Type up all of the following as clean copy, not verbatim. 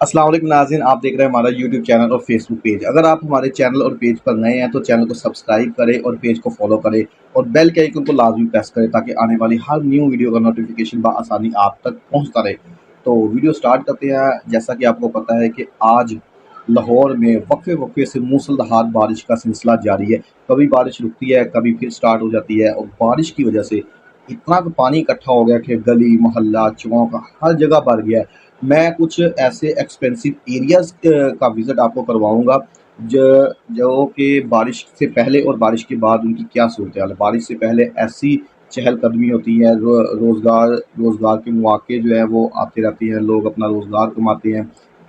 अस्सलाम वालेकुम नाज़रीन, आप देख रहे हैं हमारा यूट्यूब चैनल और फेसबुक पेज। अगर आप हमारे चैनल और पेज पर नए हैं तो चैनल को सब्सक्राइब करें और पेज को फॉलो करें और बेल के आइकन को लाजमी प्रेस करें ताकि आने वाली हर न्यू वीडियो का नोटिफिकेशन बआसानी आप तक पहुंचता रहे। तो वीडियो स्टार्ट करते हैं। जैसा कि आपको पता है कि आज लाहौर में वक्फे वक्फे से मूसलाधार बारिश का सिलसिला जारी है। कभी बारिश रुकती है, कभी फिर स्टार्ट हो जाती है और बारिश की वजह से इतना तो पानी इकट्ठा हो गया कि गली मोहल्ला चौक हर जगह भर गया है। मैं कुछ ऐसे एक्सपेंसिव एरियाज़ का विज़िट आपको करवाऊँगा जो कि बारिश से पहले और बारिश के बाद उनकी क्या सूरत हाल है। बारिश से पहले ऐसी चहलकदमी होती है, रोज़गार के मौके जो है वो आते रहते हैं, लोग अपना रोज़गार कमाते हैं,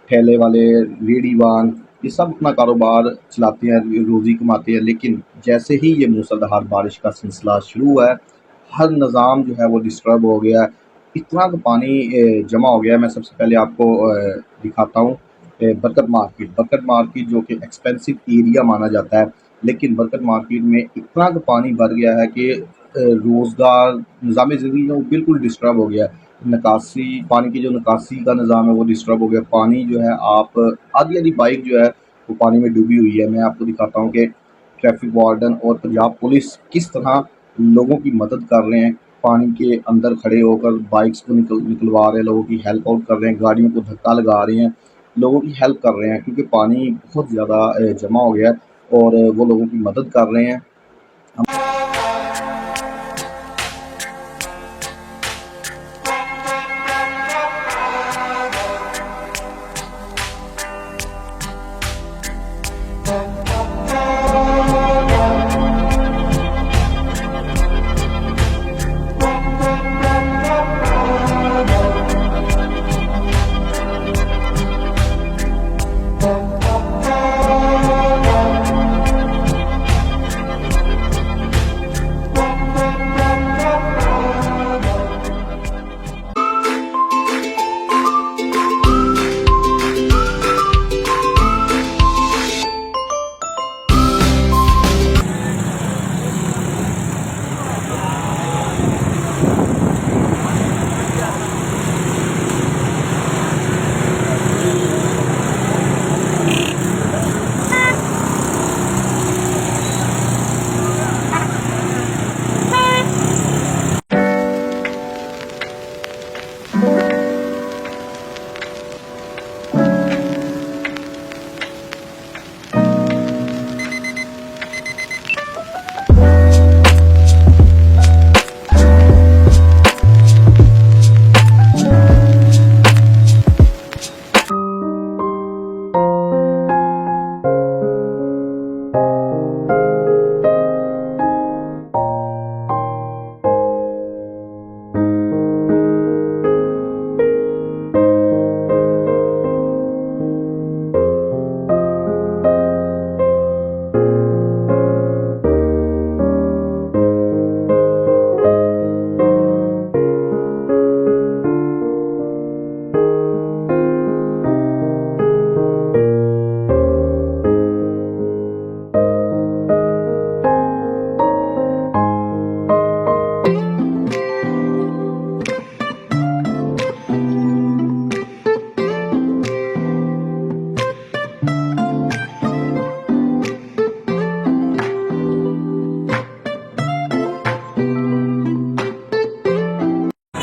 ठेले वाले, रेहड़ीवान ये सब अपना कारोबार चलाते हैं, रोज़ी कमाते हैं। लेकिन जैसे ही ये मूसलाधार बारिश का सिलसिला शुरू हुआ है, हर निज़ाम जो है वो डिस्टर्ब हो गया है। इतना तो पानी जमा हो गया है। मैं सबसे पहले आपको दिखाता हूँ बरकत मार्केट जो कि एक्सपेंसिव एरिया माना जाता है, लेकिन बरकत मार्केट में इतना तो पानी भर गया है कि रोज़गार निज़ाम ज़िंदगी जो बिल्कुल डिस्टर्ब हो गया है। निकासी पानी की जो निकासी का निज़ाम है वो डिस्टर्ब हो गया। पानी जो है आप आधी-आधी बाइक जो है वो पानी में डूबी हुई है। मैं आपको दिखाता हूँ कि ट्रैफिक वार्डन और पंजाब पुलिस किस तरह लोगों की मदद कर रहे हैं। पानी के अंदर खड़े होकर बाइक्स को निकलवा रहे हैं, लोगों की हेल्प आउट कर रहे हैं, गाड़ियों को धक्का लगा रहे हैं, लोगों की हेल्प कर रहे हैं क्योंकि पानी बहुत ज़्यादा जमा हो गया है और वो लोगों की मदद कर रहे हैं।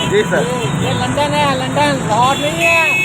जी सर, ये लंदन है, लंदन लाहौर नहीं है।